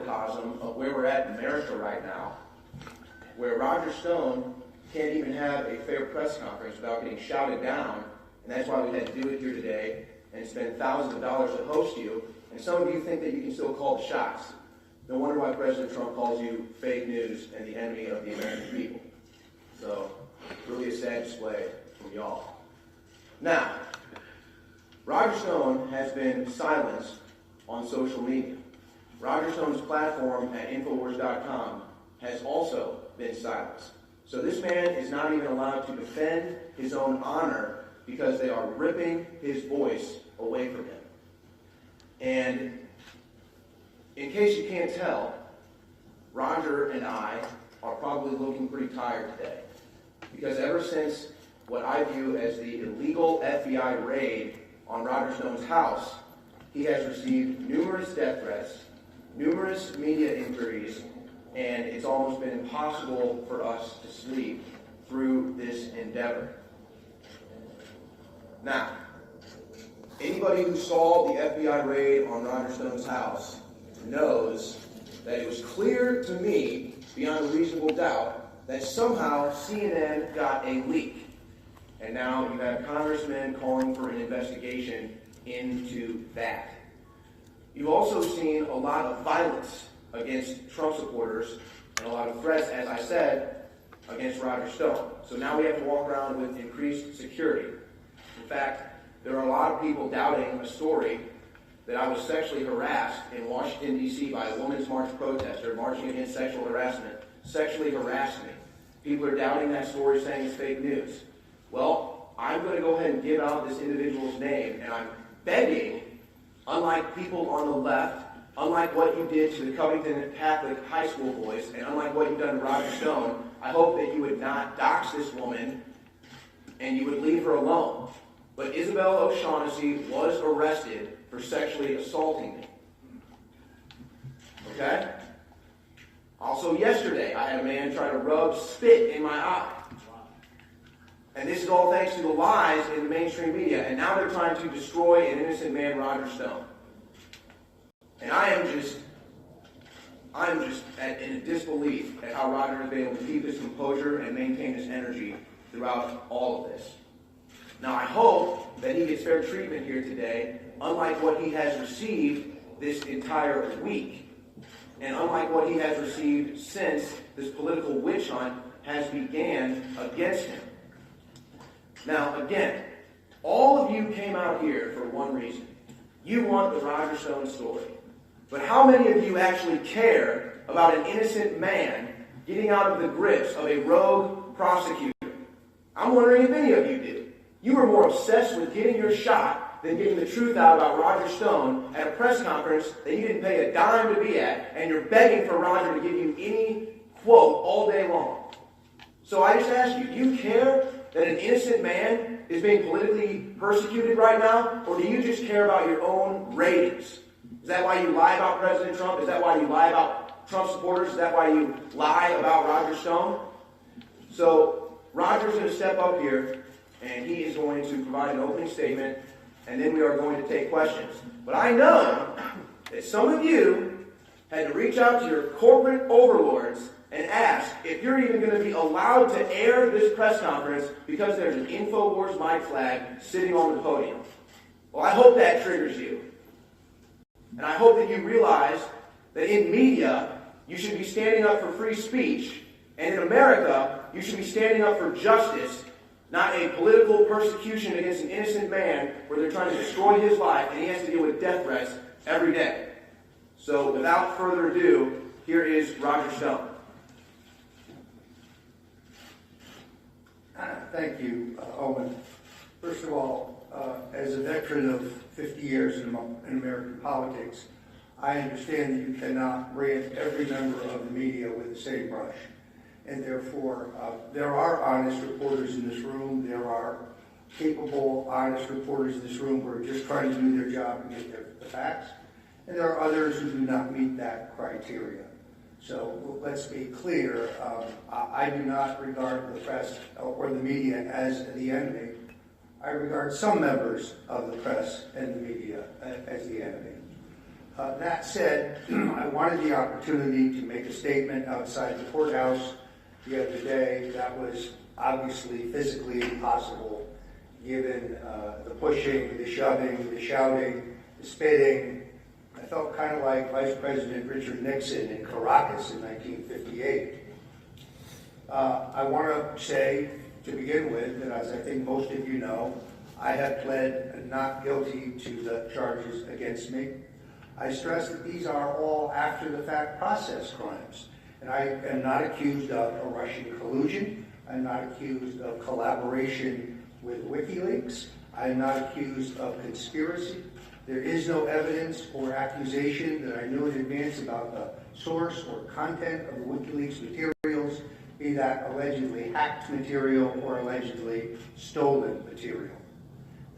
microcosm of where we're at in America right now, where Roger Stone can't even have a fair press conference without getting shouted down, and that's why we had to do it here today and spend thousands of dollars to host you. And some of you think that you can still call the shots. No wonder why President Trump calls you fake news and the enemy of the American people. So, really a sad display from y'all. Now, Roger Stone has been silenced on social media. Roger Stone's platform at Infowars.com has also been silenced. So this man is not even allowed to defend his own honor because they are ripping his voice away from him. And in case you can't tell, Roger and I are probably looking pretty tired today. Because ever since what I view as the illegal FBI raid on Roger Stone's house, he has received numerous death threats, numerous media inquiries, and it's almost been impossible for us to sleep through this endeavor. Now, anybody who saw the FBI raid on Roger Stone's house knows that it was clear to me, beyond a reasonable doubt, that somehow CNN got a leak. And now you have congressmen calling for an investigation into that. You've also seen a lot of violence against Trump supporters and a lot of threats, as I said, against Roger Stone. So now we have to walk around with increased security. In fact, there are a lot of people doubting a story that I was sexually harassed in Washington, D.C. by a Women's March protester marching against sexual harassment, sexually harassed me. People are doubting that story, saying it's fake news. Well, I'm going to go ahead and give out this individual's name, and I'm begging, unlike people on the left, unlike what you did to the Covington Catholic high school boys, and unlike what you've done to Roger Stone, I hope that you would not dox this woman and you would leave her alone. But Isabel O'Shaughnessy was arrested for sexually assaulting me. Okay? Also yesterday, I had a man try to rub spit in my eye. And this is all thanks to the lies in the mainstream media. And now they're trying to destroy an innocent man, Roger Stone. And I'm just in disbelief at how Roger has been able to keep his composure and maintain his energy throughout all of this. Now, I hope that he gets fair treatment here today, unlike what he has received this entire week, and unlike what he has received since this political witch hunt has began against him. Now, again, all of you came out here for one reason. You want the Roger Stone story. But how many of you actually care about an innocent man getting out of the grips of a rogue prosecutor? I'm wondering if any of you do. You were more obsessed with getting your shot than getting the truth out about Roger Stone at a press conference that you didn't pay a dime to be at, and you're begging for Roger to give you any quote all day long. So I just ask you, do you care that an innocent man is being politically persecuted right now, or do you just care about your own ratings? Is that why you lie about President Trump? Is that why you lie about Trump supporters? Is that why you lie about Roger Stone? So Roger's going to step up here, and he is going to provide an opening statement, and then we are going to take questions. But I know that some of you had to reach out to your corporate overlords and ask if you're even going to be allowed to air this press conference because there's an InfoWars mic flag sitting on the podium. Well, I hope that triggers you. And I hope that you realize that in media, you should be standing up for free speech, and in America, you should be standing up for justice, not a political persecution against an innocent man where they're trying to destroy his life and he has to deal with death threats every day. So without further ado, here is Roger Stone. Thank you, Owen. First of all, as a veteran of 50 years in American politics, I understand that you cannot brand every member of the media with the same brush. And therefore, there are honest reporters in this room. There are capable, honest reporters in this room who are just trying to do their job and get the facts. And there are others who do not meet that criteria. So let's be clear. I do not regard the press or the media as the enemy. I regard some members of the press and the media as the enemy. That said, I wanted the opportunity to make a statement outside the courthouse the other day that was obviously physically impossible given the pushing, the shoving, the shouting, the spitting. I felt kind of like Vice President Richard Nixon in Caracas in 1958. I want to say, to begin with, that as I think most of you know, I have pled not guilty to the charges against me. I stress that these are all after-the-fact process crimes, and I am not accused of a Russian collusion. I'm not accused of collaboration with WikiLeaks. I am not accused of conspiracy. There is no evidence or accusation that I knew in advance about the source or content of the WikiLeaks materials, be that allegedly hacked material or allegedly stolen material.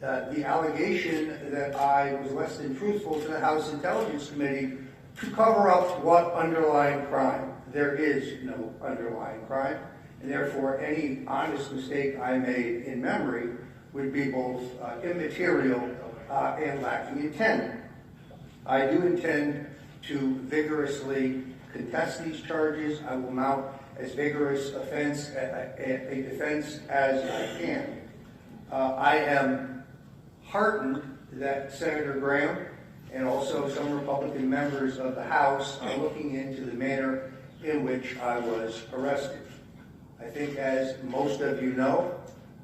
The allegation that I was less than truthful to the House Intelligence Committee to cover up what underlying crime. There is no underlying crime, and therefore any honest mistake I made in memory would be both immaterial and lacking intent. I do intend to vigorously contest these charges. I will mount as vigorous a defense as I can. I am heartened that Senator Graham and also some Republican members of the House are looking into the manner in which I was arrested. I think, as most of you know,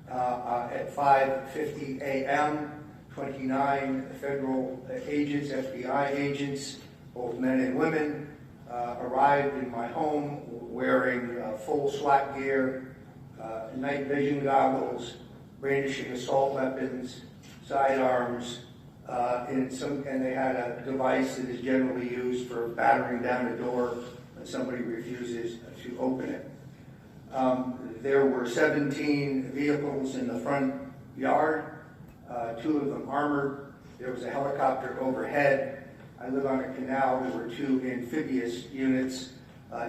at 5:50 a.m., 29 federal agents, FBI agents, both men and women, arrived in my home wearing full SWAT gear, night vision goggles, brandishing assault weapons, sidearms, and they had a device that is generally used for battering down a door when somebody refuses to open it. There were 17 vehicles in the front yard, 2 of them armored. There was a helicopter overhead. I live on a canal. There were 2 amphibious units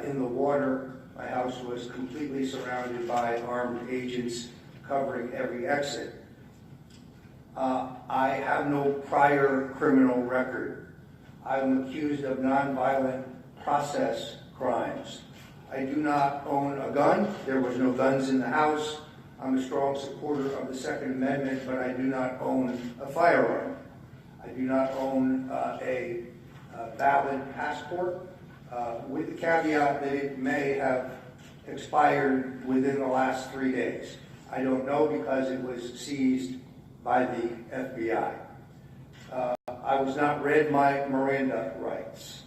in the water. My house was completely surrounded by armed agents covering every exit. I have no prior criminal record. I'm accused of nonviolent process crimes. I do not own a gun. There was no guns in the house. I'm a strong supporter of the Second Amendment, but I do not own a firearm. I do not own a valid passport, with the caveat that it may have expired within the last 3 days. I don't know because it was seized by the FBI. I was not read my Miranda rights.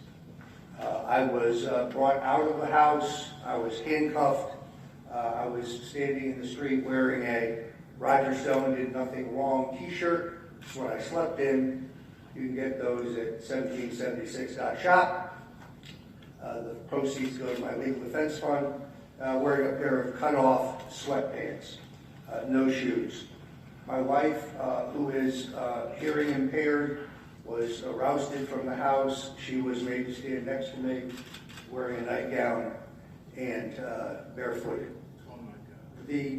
I was brought out of the house. I was handcuffed. I was standing in the street wearing a Roger Stone Did Nothing Wrong t-shirt. It's what I slept in. You can get those at 1776.shop. The proceeds go to my legal defense fund. Wearing a pair of cut-off sweatpants, no shoes. My wife, who is hearing impaired, was rousted from the house. She was made to stand next to me, wearing a nightgown and barefooted. Oh my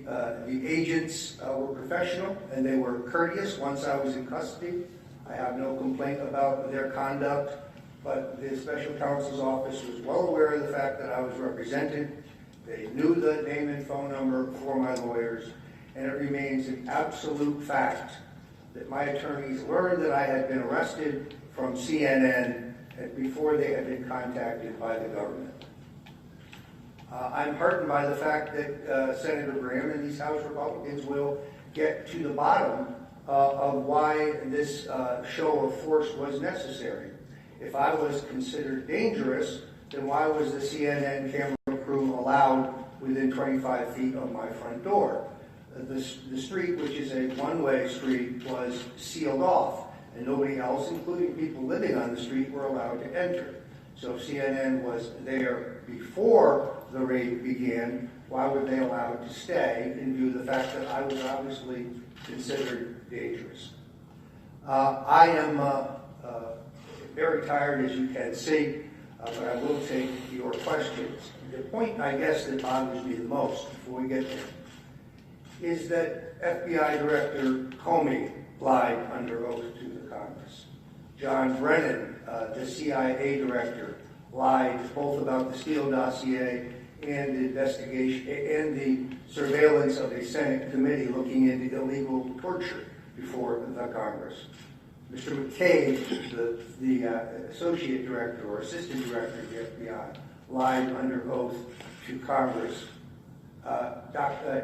God. The agents were professional and they were courteous once I was in custody. I have no complaint about their conduct, but the special counsel's office was well aware of the fact that I was represented. They knew the name and phone number for my lawyers, and it remains an absolute fact that my attorneys learned that I had been arrested from CNN before they had been contacted by the government. I'm heartened by the fact that Senator Graham and these House Republicans will get to the bottom of why this show of force was necessary. If I was considered dangerous, then why was the CNN camera crew allowed within 25 feet of my front door? The street, which is a one-way street, was sealed off, and nobody else, including people living on the street, were allowed to enter. So if CNN was there before the raid began, why were they allowed to stay in view of the fact that I was obviously considered dangerous? I am very tired, as you can see, but I will take your questions. The point, I guess, that bothers me the most before we get there is that FBI Director Comey lied under oath to the Congress. John Brennan, the CIA director, lied both about the Steele dossier and the investigation and the surveillance of a Senate committee looking into illegal torture before the Congress. Mr. McCabe, the associate director or assistant director of the FBI, lied under oath to Congress.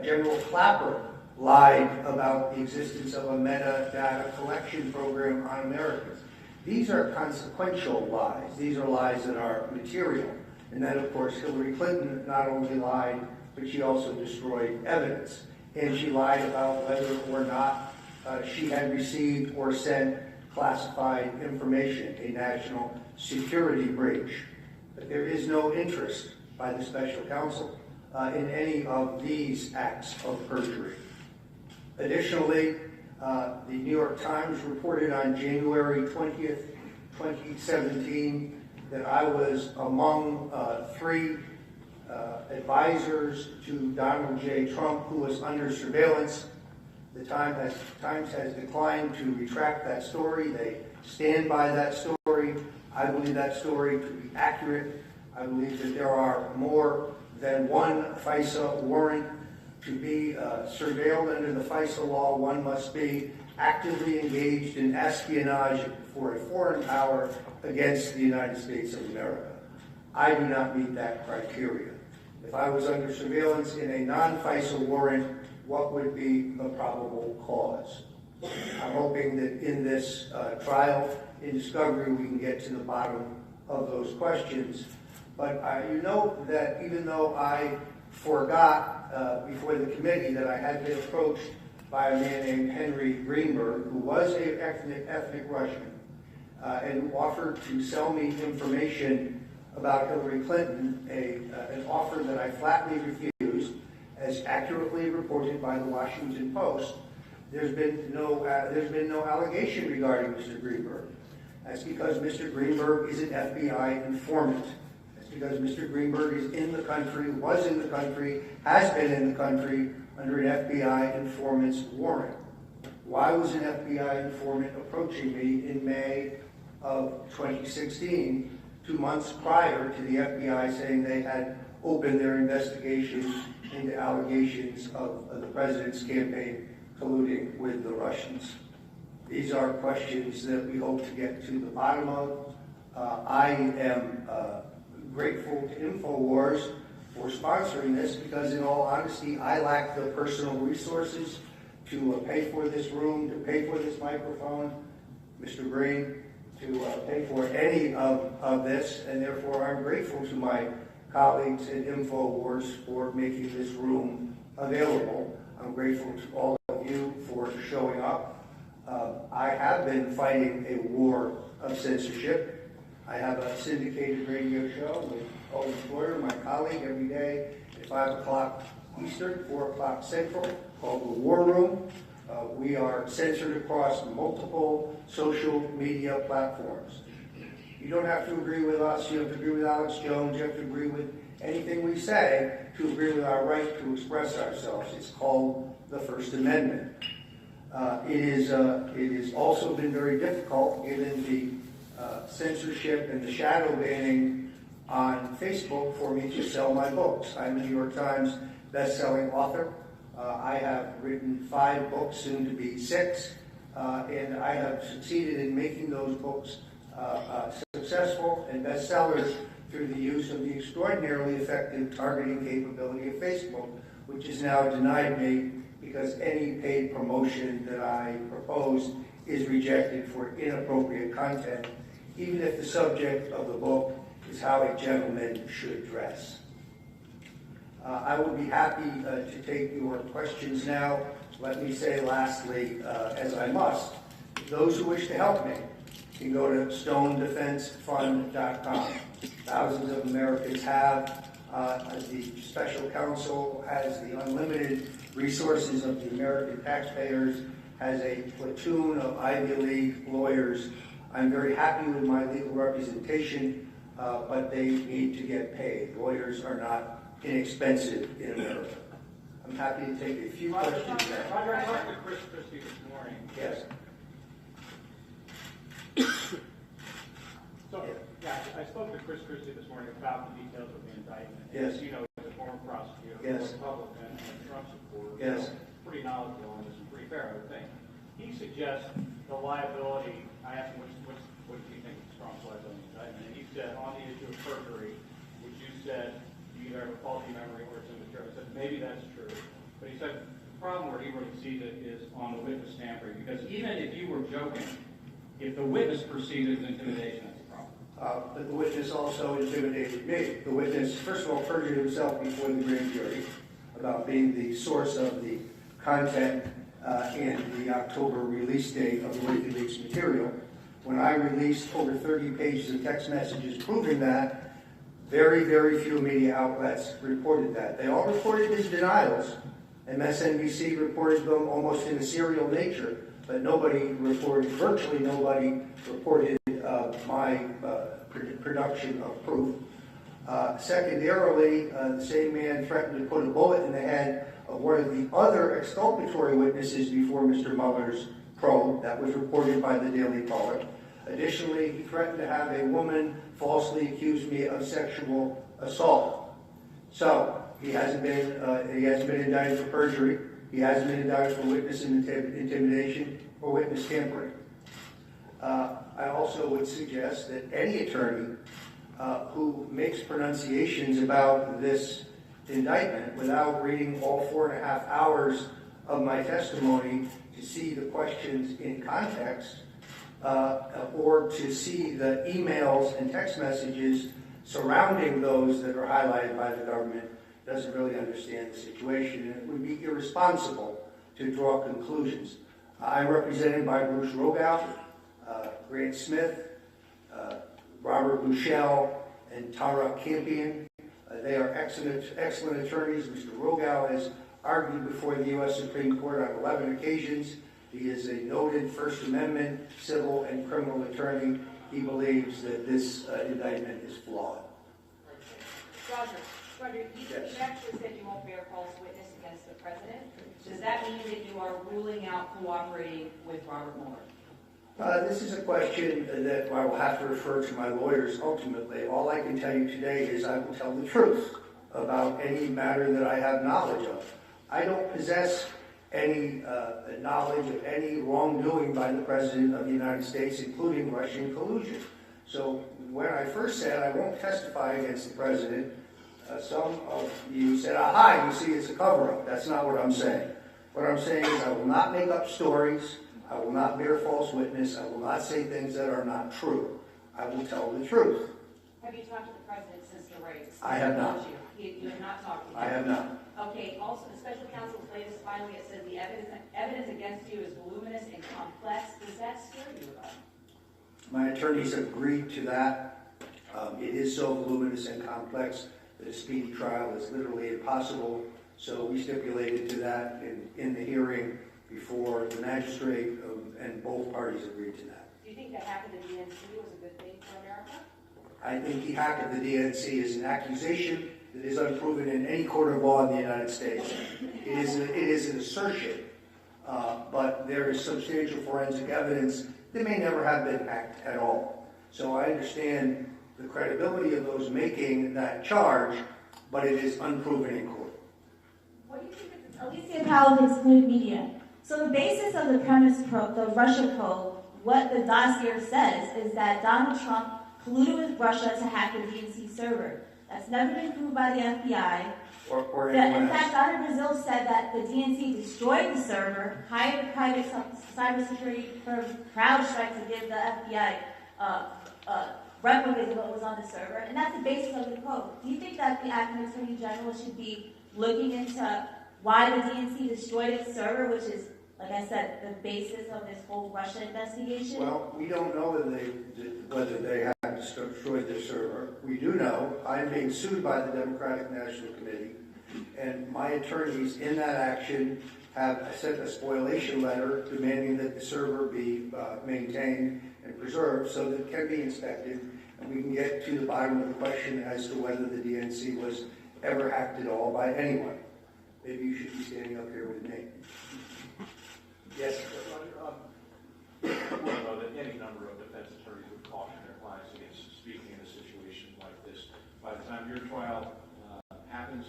General Clapper lied about the existence of a metadata collection program on Americans. These are consequential lies. These are lies that are material. And then, of course, Hillary Clinton not only lied, but she also destroyed evidence. And she lied about whether or not she had received or sent classified information, a national security breach. But there is no interest by the special counsel in any of these acts of perjury. Additionally, the New York Times reported on January 20th, 2017, that I was among three advisors to Donald J. Trump who was under surveillance. The Times has declined to retract that story. They stand by that story. I believe that story to be accurate. I believe that there are more than one FISA warrant. To be surveilled under the FISA law, one must be actively engaged in espionage for a foreign power against the United States of America. I do not meet that criteria. If I was under surveillance in a non-FISA warrant, what would be the probable cause? I'm hoping that in this trial, in discovery, we can get to the bottom of those questions. But you know that even though I forgot before the committee that I had been approached by a man named Henry Greenberg, who was an ethnic Russian, and who offered to sell me information about Hillary Clinton, an offer that I flatly refused, as accurately reported by the Washington Post. There's been no allegation regarding Mr. Greenberg. That's because Mr. Greenberg is an FBI informant. Because Mr. Greenberg is in the country, was in the country, has been in the country under an FBI informant's warrant. Why was an FBI informant approaching me in May of 2016, 2 months prior to the FBI saying they had opened their investigation into allegations of the president's campaign colluding with the Russians? These are questions that we hope to get to the bottom of. I am grateful to InfoWars for sponsoring this because, in all honesty, I lack the personal resources to pay for this room, to pay for this microphone, Mr. Green, to pay for any of this, and therefore I'm grateful to my colleagues at InfoWars for making this room available. I'm grateful to all of you for showing up. I have been fighting a war of censorship. I have a syndicated radio show with Owen Schroyer, my colleague, every day at 5 o'clock Eastern, 4 o'clock Central, called The War Room. We are censored across multiple social media platforms. You don't have to agree with us. You have to agree with Alex Jones. You have to agree with anything we say to agree with our right to express ourselves. It's called the First Amendment. It has also been very difficult given the censorship and the shadow banning on Facebook for me to sell my books. I'm a New York Times best-selling author. I have written 5 books, soon to be 6, and I have succeeded in making those books successful and bestsellers through the use of the extraordinarily effective targeting capability of Facebook, which is now denied me because any paid promotion that I propose is rejected for inappropriate content, even if the subject of the book is how a gentleman should dress. I would be happy to take your questions now. Let me say lastly, as I must, those who wish to help me can go to stonedefensefund.com. Thousands of Americans have. The special counsel has the unlimited resources of the American taxpayers, has a platoon of Ivy League lawyers. I'm very happy with my legal representation, but they need to get paid. Lawyers are not inexpensive in America. I'm happy to take a few questions now. I talked to Chris Christie this morning. Yes. Chris Christie this morning about the details of the indictment. Yes. As you know, he's a former prosecutor, Yes. a Republican, and a Trump supporter. Yes. So pretty knowledgeable on this and pretty fair, I would think. He suggests the liability. I asked him, what do you think is Trump's liability indictment? And he said, on the issue of perjury, which you said you either have a faulty memory or it's immaterial. I said, maybe that's true. But he said, the problem where he really sees it is on the witness tampering. Because even if you were joking, if the witness perceives it as intimidation, that's a problem. But the witness also intimidated me. The witness, first of all, perjured himself before the grand jury about being the source of the content and the October release date of the WikiLeaks material. When I released over 30 pages of text messages proving that, very, very few media outlets reported that. They all reported his denials. MSNBC reported them almost in a serial nature, but nobody reported, virtually nobody reported my production of proof. Secondarily, the same man threatened to put a bullet in the head of one of the other exculpatory witnesses before Mr. Mueller's probe. That was reported by the Daily Caller. Additionally, he threatened to have a woman falsely accuse me of sexual assault. So he hasn't been indicted for perjury. He hasn't been indicted for witness intimidation or witness tampering. I also would suggest that any attorney who makes pronunciations about this indictment without reading all 4.5 hours of my testimony to see the questions in context or to see the emails and text messages surrounding those that are highlighted by the government doesn't really understand the situation, and it would be irresponsible to draw conclusions. I'm represented by Bruce Rogow, Grant Smith, Robert Bushell, and Tara Campion. They are excellent attorneys. Mr. Rogow has argued before the U.S. Supreme Court on 11 occasions. He is a noted First Amendment civil and criminal attorney. He believes that this indictment is flawed. Roger, you actually said you won't bear false witness against the president. Does that mean that you are ruling out cooperating with Robert Mueller? This is a question that I will have to refer to my lawyers ultimately. All I can tell you today is I will tell the truth about any matter that I have knowledge of. I don't possess any knowledge of any wrongdoing by the President of the United States, including Russian collusion. So when I first said I won't testify against the President, some of you said, aha, you see it's a cover-up. That's not what I'm saying. What I'm saying is I will not make up stories. I will not bear false witness. I will not say things that are not true. I will tell the truth. Have you talked to the president since the raid? I have not. You have not talked to him? I have not. Okay, also the special counsel's latest filing, it says the evidence against you is voluminous and complex. Does that scare you at all? My attorneys have agreed to that. It is so voluminous and complex that a speedy trial is literally impossible. So we stipulated to that in the hearing before the magistrate, and both parties agreed to that. Do you think the hack of the DNC was a good thing for America? I think the hack of the DNC is an accusation that is unproven in any court of law in the United States. It is an assertion, but there is substantial forensic evidence that may never have been hacked at all. So I understand the credibility of those making that charge, but it is unproven in court. What do you think of this? Alicia Powell of Excluded Media. So the basis of the premise probe, the Russia probe, what the dossier says is that Donald Trump colluded with Russia to hack the DNC server. That's never been proved by the FBI. Or anyone In else. fact, Donna Brazil said that the DNC destroyed the server, hired a private cybersecurity firm, CrowdStrike, to give the FBI replicas of what was on the server, and that's the basis of the probe. Do you think that the acting attorney general should be looking into why the DNC destroyed its server, which is, like I said, the basis of this whole Russia investigation? Well, we don't know whether they have destroyed their server. We do know I'm being sued by the Democratic National Committee, and my attorneys in that action have sent a spoliation letter demanding that the server be maintained and preserved so that it can be inspected, and we can get to the bottom of the question as to whether the DNC was ever hacked at all by anyone. Maybe you should be standing up here with me. Yes, sir. I know that any number of defense attorneys would caution their clients against speaking in a situation this. By the time your trial happens,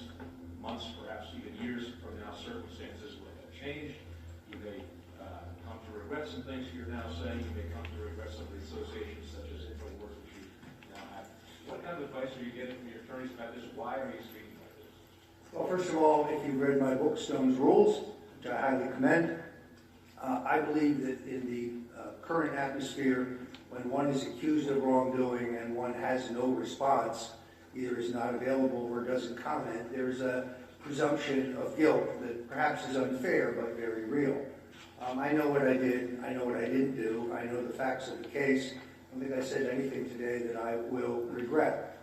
months, perhaps even years from now, circumstances will have changed. You may come to regret some things you're now saying. You may come to regret some of the associations such as InfoWars, which you now have. What kind of advice are you getting from your attorneys about this? Why are you speaking like this? Well, first of all, if you've read my book, Stone's Rules, which I highly commend, I believe that in the current atmosphere, when one is accused of wrongdoing and one has no response, either is not available or doesn't comment, there's a presumption of guilt that perhaps is unfair but very real. I know what I did. I know what I didn't do. I know the facts of the case. I don't think I said anything today that I will regret.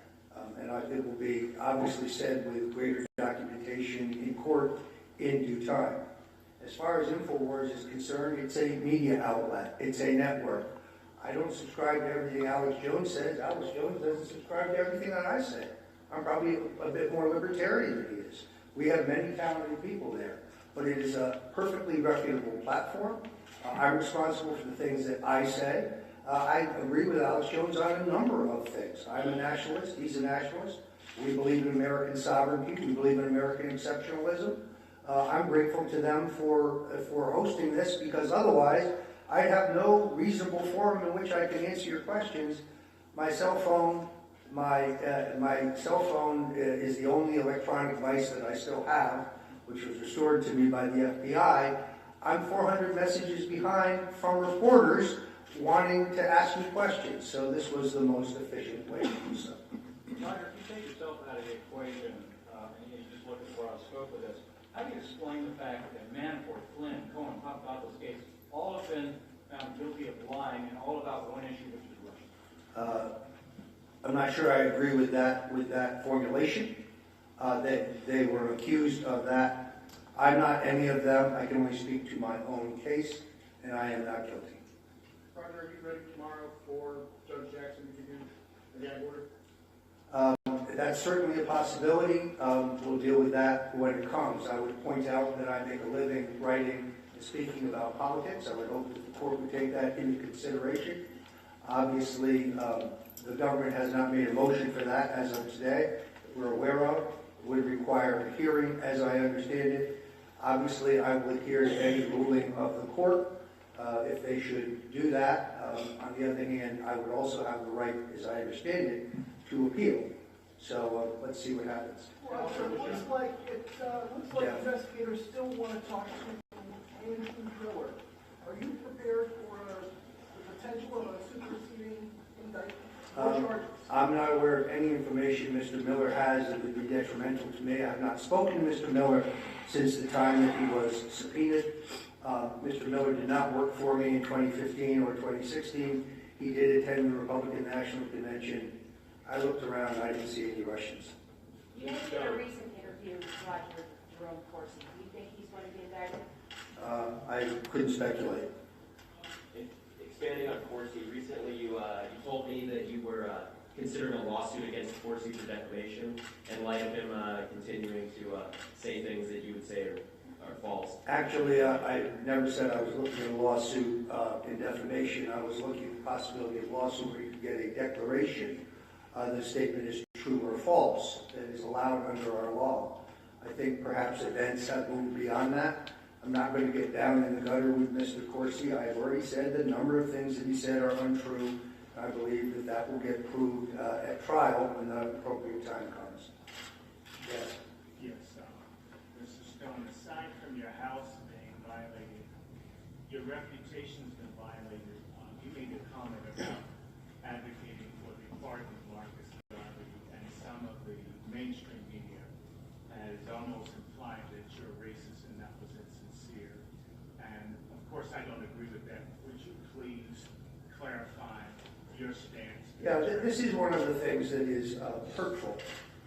And it will be obviously said with greater documentation in court in due time. As far as InfoWars is concerned, it's a media outlet. It's a network. I don't subscribe to everything Alex Jones says. Alex Jones doesn't subscribe to everything that I say. I'm probably a bit more libertarian than he is. We have many talented people there, but it is a perfectly reputable platform. I'm responsible for the things that I say. I agree with Alex Jones on a number of things. I'm a nationalist. He's a nationalist. We believe in American sovereignty. We believe in American exceptionalism. I'm grateful to them for hosting this, because otherwise I'd have no reasonable forum in which I can answer your questions. My cell phone is the only electronic device that I still have, which was restored to me by the FBI. I'm 400 messages behind from reporters wanting to ask me questions, so this was the most efficient way to do so. Roger, if you take yourself out of the equation and you just look at the broad scope of this, how do you explain the fact that Manafort, Flynn, Cohen, Papadopoulos case all have been found guilty of lying and all about one issue, which is Russia? I'm not sure I agree with that formulation. That they were accused of that. I'm not any of them. I can only speak to my own case, and I am not guilty. Roger, are you ready tomorrow for Judge Jackson to give you a gag order? That's certainly a possibility. We'll deal with that when it comes. I would point out that I make a living writing and speaking about politics. I would hope that the court would take that into consideration. Obviously, the government has not made a motion for that as of today that we're aware of. It would require a hearing, as I understand it. Obviously, I would adhere to any ruling of the court if they should do that. On the other hand, I would also have the right, as I understand it, to appeal. So let's see what happens. Well, it looks like investigators still want to talk to Andrew Miller. Are you prepared for the potential of a superseding indictment? I'm not aware of any information Mr. Miller has that would be detrimental to me. I have not spoken to Mr. Miller since the time that he was subpoenaed. Mr. Miller did not work for me in 2015 or 2016. He did attend the Republican National Convention. I looked around, I didn't see any Russians. You mentioned a recent interview with Roger Jerome Corsi. Do you think he's going to be indicted? I couldn't speculate. Expanding on Corsi, recently you told me that you were considering a lawsuit against Corsi for defamation in light of him continuing to say things that you would say are false. Actually, I never said I was looking at a lawsuit in defamation. I was looking at the possibility of a lawsuit where you could get a declaration the statement is true or false that is allowed under our law. I think perhaps events have moved beyond that. I'm not going to get down in the gutter with Mr. Corsi. I have already said the number of things that he said are untrue. I believe that will get proved at trial when the appropriate time comes. Yes. Yes, Mr. Stone, aside from your house being violated, your reputation's been violated. You made a comment about advocating for the pardon of Marcus Garvey, and some of the mainstream media has almost implied that you're racist and that was insincere. And of course, I don't agree with that. Would you please clarify your stance? Yeah, this is one of the things that is hurtful,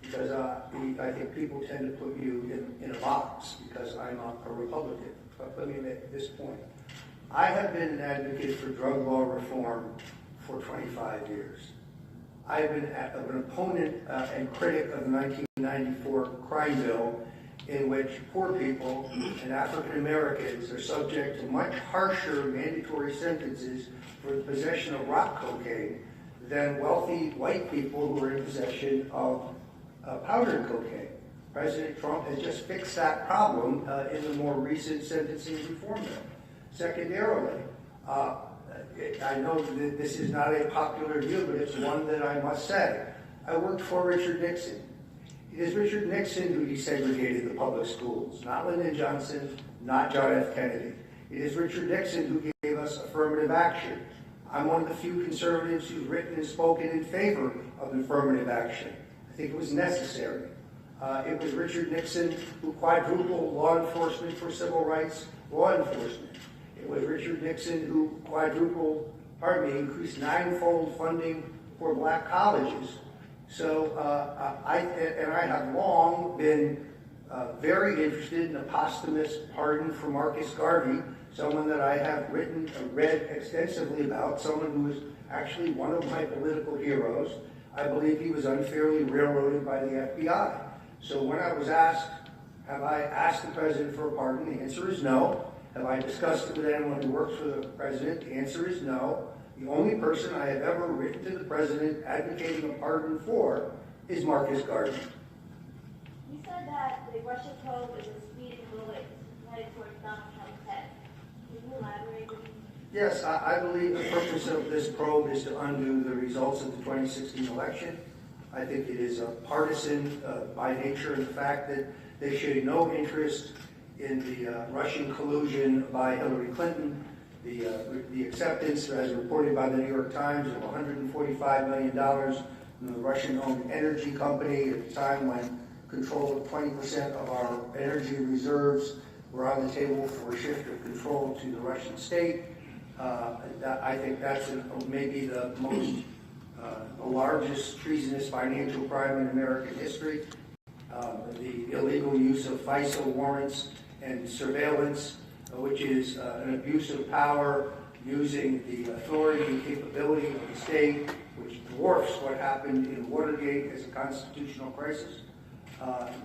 because I think people tend to put you in a box because I'm a Republican. But let me make this point. I have been an advocate for drug law reform for 25 years. I've been an opponent and critic of the 1994 crime bill, in which poor people and African Americans are subject to much harsher mandatory sentences for the possession of rock cocaine than wealthy white people who are in possession of powdered cocaine. President Trump has just fixed that problem in the more recent sentencing reform bill. Secondarily, I know that this is not a popular view, but it's one that I must say. I worked for Richard Nixon. It is Richard Nixon who desegregated the public schools, not Lyndon Johnson, not John F. Kennedy. It is Richard Nixon who gave us affirmative action. I'm one of the few conservatives who's written and spoken in favor of affirmative action. I think it was necessary. It was Richard Nixon who quadrupled law enforcement for civil rights law enforcement. It was Richard Nixon who increased ninefold funding for black colleges. So I have long been very interested in a posthumous pardon for Marcus Garvey, someone that I have read extensively about, someone who was actually one of my political heroes. I believe he was unfairly railroaded by the FBI. So when I was asked, have I asked the president for a pardon? The answer is no. Have I discussed it with anyone who works for the president? The answer is no. The only person I have ever written to the president advocating a pardon for is Marcus Garvey. You said that the Russia probe is a speeding bullet headed towards Donald Trump's head. Can you elaborate? Yes, I believe the purpose of this probe is to undo the results of the 2016 election. I think it is partisan by nature in the fact that they showed no interest in the Russian collusion by Hillary Clinton. The acceptance, as reported by the New York Times, of $145 million from the Russian-owned energy company at the time when control of 20% of our energy reserves were on the table for a shift of control to the Russian state. I think that's maybe the most, the largest treasonous financial crime in American history. The illegal use of FISA warrants and surveillance, which is an abuse of power using the authority and capability of the state, which dwarfs what happened in Watergate as a constitutional crisis.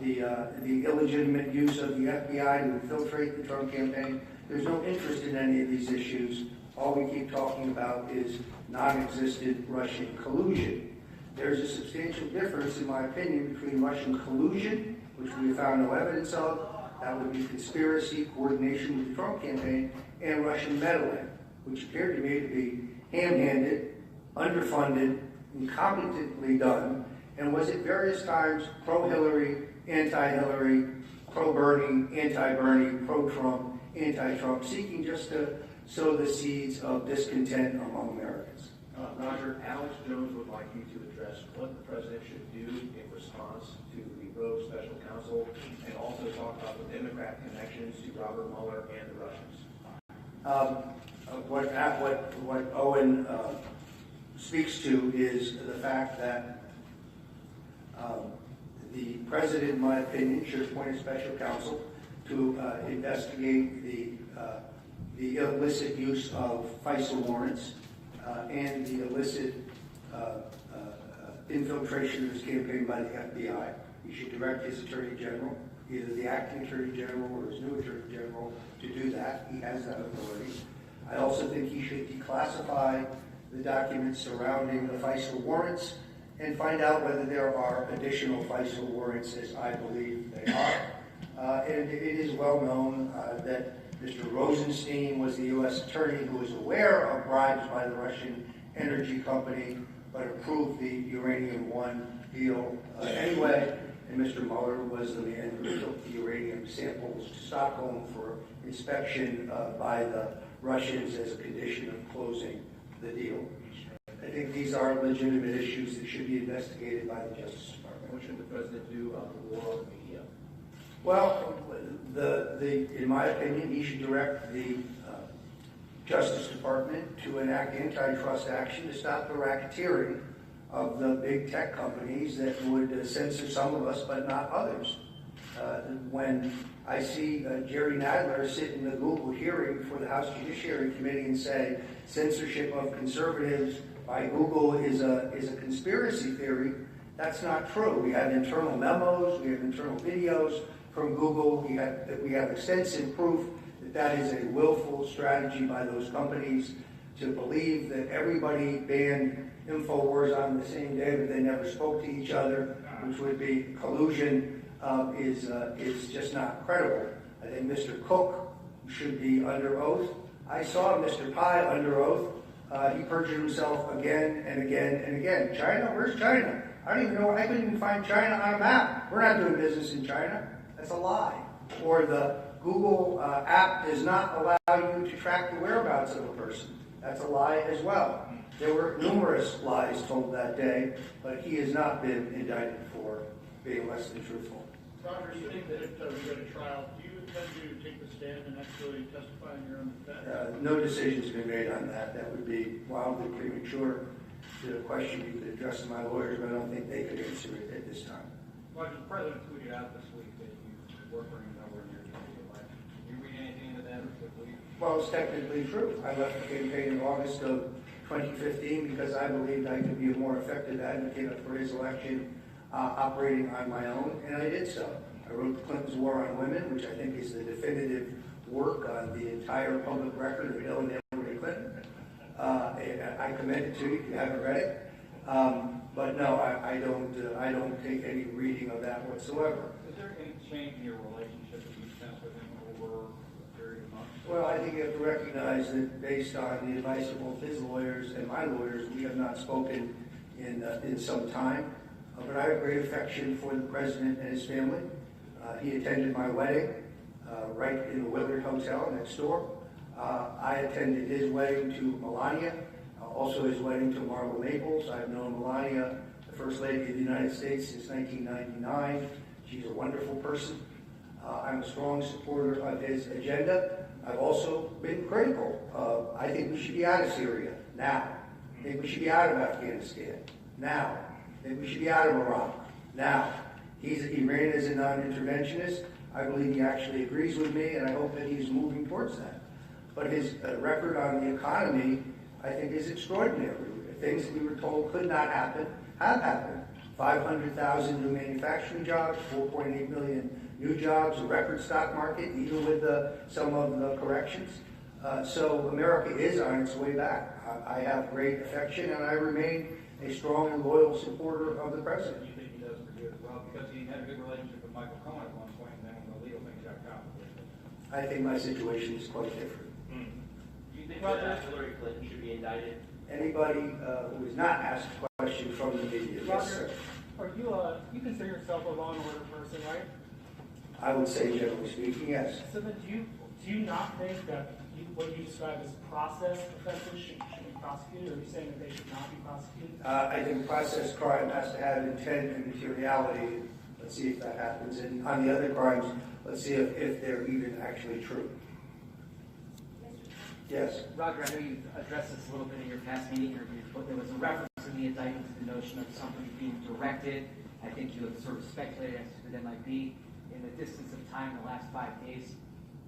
The illegitimate use of the FBI to infiltrate the Trump campaign. There's no interest in any of these issues. All we keep talking about is non-existent Russian collusion. There's a substantial difference, in my opinion, between Russian collusion, which we have found no evidence of, that would be conspiracy, coordination with the Trump campaign, and Russian meddling, which appeared to me to be ham-handed, underfunded, incompetently done, and was at various times pro-Hillary, anti-Hillary, pro-Bernie, anti-Bernie, pro-Trump, anti-Trump, seeking just to sow the seeds of discontent among Americans. Roger, Alex Jones would like you to address what the president should do in response to the rogue special counsel, and also talk about the Democrat connections to Robert Mueller and the Russians. What Owen speaks to is the fact that the president, in my opinion, should appoint a special counsel to investigate the illicit use of FISA warrants and the illicit infiltration of his campaign by the FBI. He should direct his Attorney General, either the acting Attorney General or his new Attorney General, to do that. He has that authority. I also think he should declassify the documents surrounding the FISA warrants and find out whether there are additional FISA warrants, as I believe they are. And it is well known that Mr. Rosenstein was the U.S. attorney who was aware of bribes by the Russian energy company, but approved the Uranium One deal anyway. And Mr. Mueller was the man who took the uranium samples to Stockholm for inspection by the Russians as a condition of closing the deal. I think these are legitimate issues that should be investigated by the Justice Department. What should the president do about the war on the media? Well, in my opinion, he should direct the Justice Department to enact antitrust action to stop the racketeering of the big tech companies that would censor some of us but not others. When I see Jerry Nadler sit in the Google hearing for the House Judiciary Committee and say censorship of conservatives by Google is a conspiracy theory, that's not true. We have internal memos, we have internal videos from Google. We have extensive proof that that is a willful strategy by those companies. to believe that everybody banned InfoWars on the same day, but they never spoke to each other, which would be collusion, is just not credible. I think Mr. Cook should be under oath. I saw Mr. Pai under oath. He perjured himself again and again and again. China? Where's China? I don't even know. I couldn't even find China on a map. We're not doing business in China. That's a lie. Or the Google app does not allow you to track the whereabouts of a person. That's a lie as well. There were numerous lies told that day, but he has not been indicted for being less than truthful. Roger, you think that we go to trial, do you intend to take the stand and actually testify in your own defense? No decision's been made on that. That would be wildly premature. To a question you could address to my lawyers, but I don't think they could answer it at this time. Roger, the president tweeted out this week that you work for him nowhere near the end of your life. Did you read anything into that? Well, it's technically true. I left the campaign in August of 2015 because I believed I could be a more effective advocate for his election operating on my own, and I did so. I wrote Clinton's War on Women, which I think is the definitive work on the entire public record of Hillary Clinton. I commend it to you if you haven't read it. But no, I don't take any reading of that whatsoever. Is there any change in your relationship that you sense with him over a period of months? Well, I think you have to recognize that based on the advice of both his lawyers and my lawyers, we have not spoken in some time. But I have great affection for the president and his family. He attended my wedding right in the Willard Hotel next door. I attended his wedding to Melania, also his wedding to Marla Maples. I've known Melania, the First Lady of the United States, since 1999. She's a wonderful person. I'm a strong supporter of his agenda. I've also been critical. I think we should be out of Syria now. I think we should be out of Afghanistan now. I think we should be out of Iraq now. He ran as a non-interventionist. I believe he actually agrees with me, and I hope that he's moving towards that. But his record on the economy, I think, is extraordinary. Things that we were told could not happen have happened. 500,000 new manufacturing jobs, 4.8 million new jobs, a record stock market, even with some of the corrections. So America is on its way back. I have great affection, and I remain a strong and loyal supporter of the president. You think he does for you as well? Because he had a good relationship with Michael Cohen at one point, and then when the legal things got complicated. I think my situation is quite different. Do you think that Hillary Clinton should be indicted? Anybody who is not asked a question from the media, yes, sir. Are you consider yourself a law and order person, right? I would say, generally speaking, yes. So then do you not think that what you describe as process offenses should be prosecuted? Or are you saying that they should not be prosecuted? I think process crime has to have intent and materiality. Let's see if that happens. And on the other crimes, let's see if they're even actually true. Yes. Roger, I know you addressed this a little bit in your past meeting interviews, but there was a reference in the indictment to the notion of somebody being directed. I think you have sort of speculated as to who that might be. In the distance of time in the last 5 days,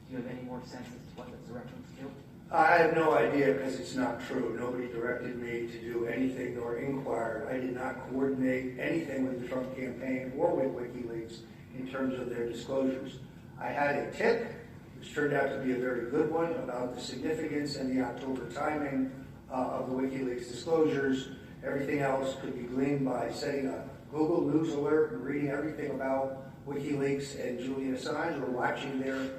do you have any more sense as to what that's a reference to? I have no idea because it's not true. Nobody directed me to do anything nor inquired. I did not coordinate anything with the Trump campaign or with WikiLeaks in terms of their disclosures. I had a tip, which turned out to be a very good one, about the significance and the October timing of the WikiLeaks disclosures. Everything else could be gleaned by setting a Google News alert and reading everything about WikiLeaks and Julian Assange, or watching the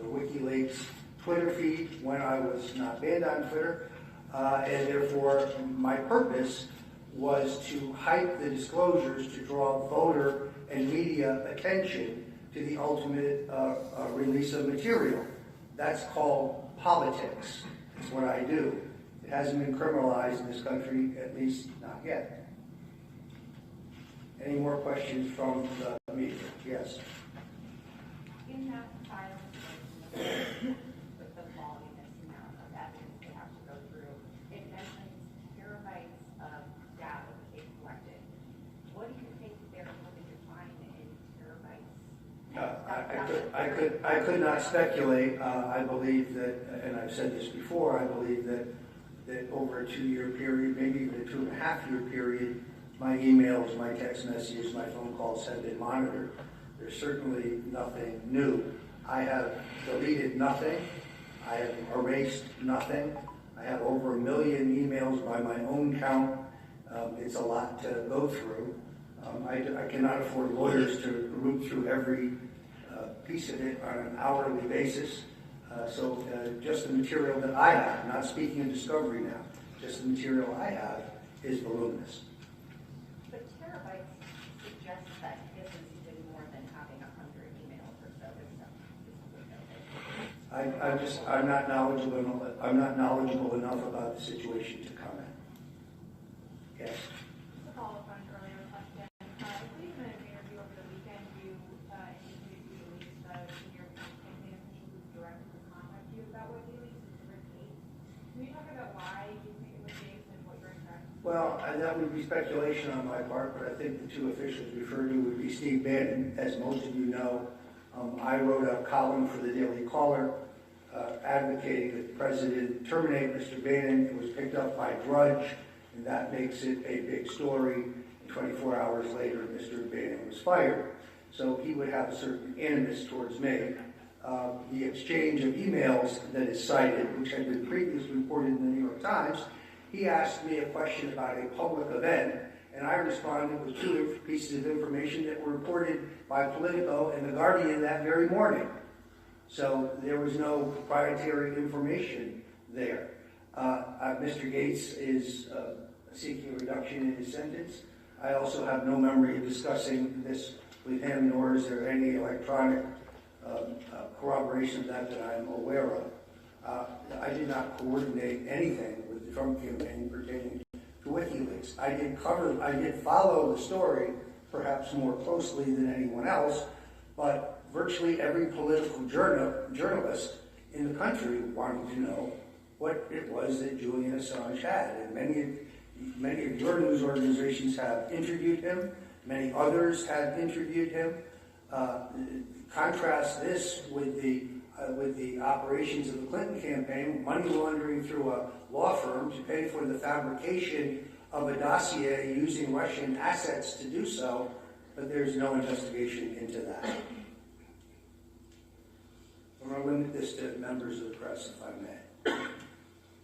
WikiLeaks Twitter feed when I was not banned on Twitter. And therefore, my purpose was to hype the disclosures to draw voter and media attention to the ultimate release of material. That's called politics. It's what I do. It hasn't been criminalized in this country, at least not yet. Any more questions from the media? Yes. In that file, with the voluminous amount of evidence they have to go through, it mentions terabytes of data that they collected. What do you think they're going to find in terabytes? I could not speculate. I believe that, and I've said this before, I believe that over a 2-year period, maybe even a 2.5-year period, my emails, my text messages, my phone calls have been monitored. There's certainly nothing new. I have deleted nothing. I have erased nothing. I have over 1 million emails by my own count. It's a lot to go through. I cannot afford lawyers to root through every piece of it on an hourly basis. So just the material that I have, not speaking of discovery now, just the material I have is voluminous. But terabytes suggests that this is even more than having 100 emails or so. I'm not knowledgeable enough about the situation to comment. Yes. Just to follow up on an earlier question, I believe in an interview over the weekend, you indicated you released a senior campaign official who directed to contact you about WikiLeaks and Rick Gates. Can you talk about why you think it was Gates and what your interactions? Well, and that would be speculation on my part, but I think the two officials referred to would be Steve Bannon. As most of you know, I wrote a column for the Daily Caller advocating that the president terminate Mr. Bannon. It was picked up by Drudge, and that makes it a big story. 24 hours later, Mr. Bannon was fired. So he would have a certain animus towards me. The exchange of emails that is cited, which had been previously reported in the New York Times, he asked me a question about a public event, and I responded with 2 pieces of information that were reported by Politico and The Guardian that very morning. So there was no proprietary information there. Mr. Gates is seeking a reduction in his sentence. I also have no memory of discussing this with him, nor is there any electronic corroboration of that I'm aware of. I did not coordinate anything with the Trump campaign pertaining to WikiLeaks. I did follow the story perhaps more closely than anyone else, but virtually every political journalist in the country wanted to know what it was that Julian Assange had. And many of your news organizations have interviewed him. Many others have interviewed him. Contrast this with the operations of the Clinton campaign, money laundering through a law firm to pay for the fabrication of a dossier using Russian assets to do so, but there's no investigation into that. I'm going to limit this to members of the press, if I may.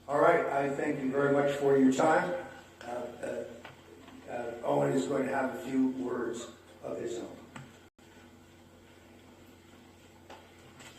All right, I thank you very much for your time. Owen is going to have a few words of his own.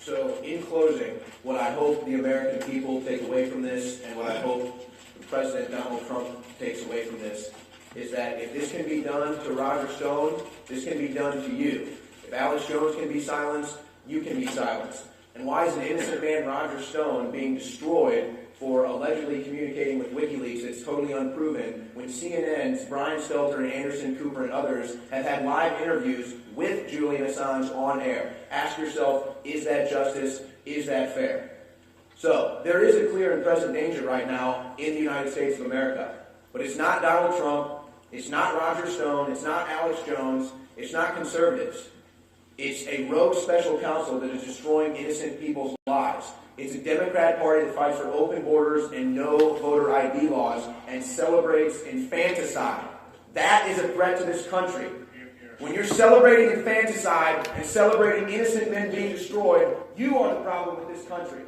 So, in closing, what I hope the American people take away from this, and what I hope President Donald Trump takes away from this, is that if this can be done to Roger Stone, this can be done to you. If Alex Jones can be silenced, you can be silenced. And why is an innocent man, Roger Stone, being destroyed for allegedly communicating with WikiLeaks that's totally unproven, when CNN's Brian Stelter and Anderson Cooper and others have had live interviews with Julian Assange on air? Ask yourself, is that justice? Is that fair? So, there is a clear and present danger right now in the United States of America. But it's not Donald Trump, it's not Roger Stone, it's not Alex Jones, it's not conservatives. It's a rogue special counsel that is destroying innocent people's lives. It's a Democrat Party that fights for open borders and no voter ID laws and celebrates infanticide. That is a threat to this country. When you're celebrating infanticide and celebrating innocent men being destroyed, you are the problem with this country.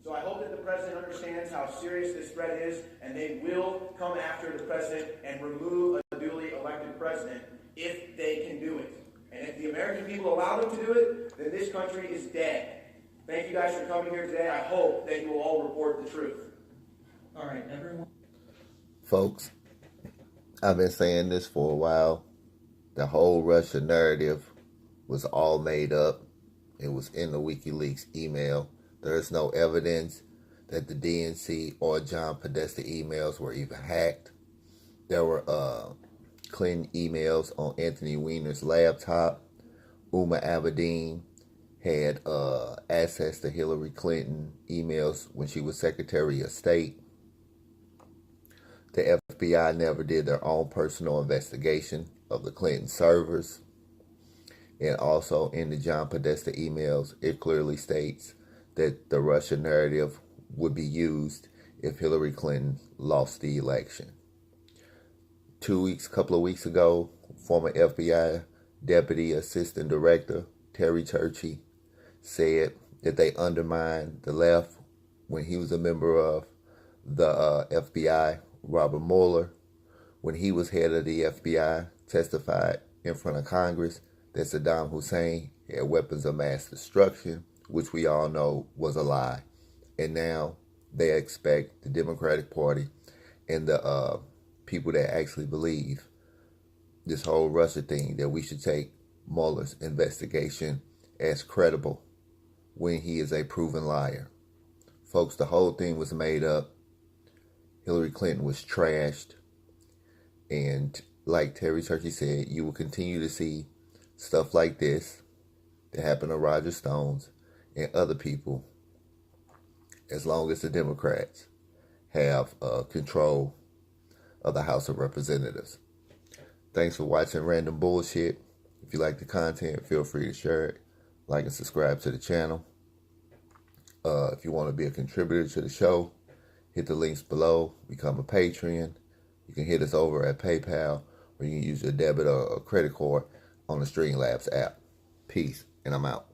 So I hope that the president understands how serious this threat is, and they will come after the president and remove a duly elected president if they can do it. And if the American people allow them to do it, then this country is dead. Thank you guys for coming here today. I hope that you will all report the truth. All right, everyone. Folks, I've been saying this for a while. The whole Russia narrative was all made up. It was in the WikiLeaks email. There is no evidence that the DNC or John Podesta emails were even hacked. There were Clinton emails on Anthony Weiner's laptop. Uma Abedin had access to Hillary Clinton emails when she was Secretary of State. The FBI never did their own personal investigation of the Clinton servers. And also in the John Podesta emails, it clearly states that the Russia narrative would be used if Hillary Clinton lost the election. Couple of weeks ago, former FBI Deputy Assistant Director Terry Turchie said that they undermined the left when he was a member of the FBI, Robert Mueller, when he was head of the FBI, testified in front of Congress that Saddam Hussein had weapons of mass destruction, which we all know was a lie. And now they expect the Democratic Party and the people that actually believe this whole Russia thing, that we should take Mueller's investigation as credible when he is a proven liar. Folks, the whole thing was made up. Hillary Clinton was trashed. And like Terry Turkey said, you will continue to see stuff like this that happened to Roger Stones and other people as long as the Democrats have control of the House of Representatives. Thanks for watching Random Bullshit. If you like the content, feel free to share it, like and subscribe to the channel. If you want to be a contributor to the show, hit the links below, become a Patreon. You can hit us over at PayPal, or you can use your debit or credit card on the Streamlabs app. Peace, and I'm out.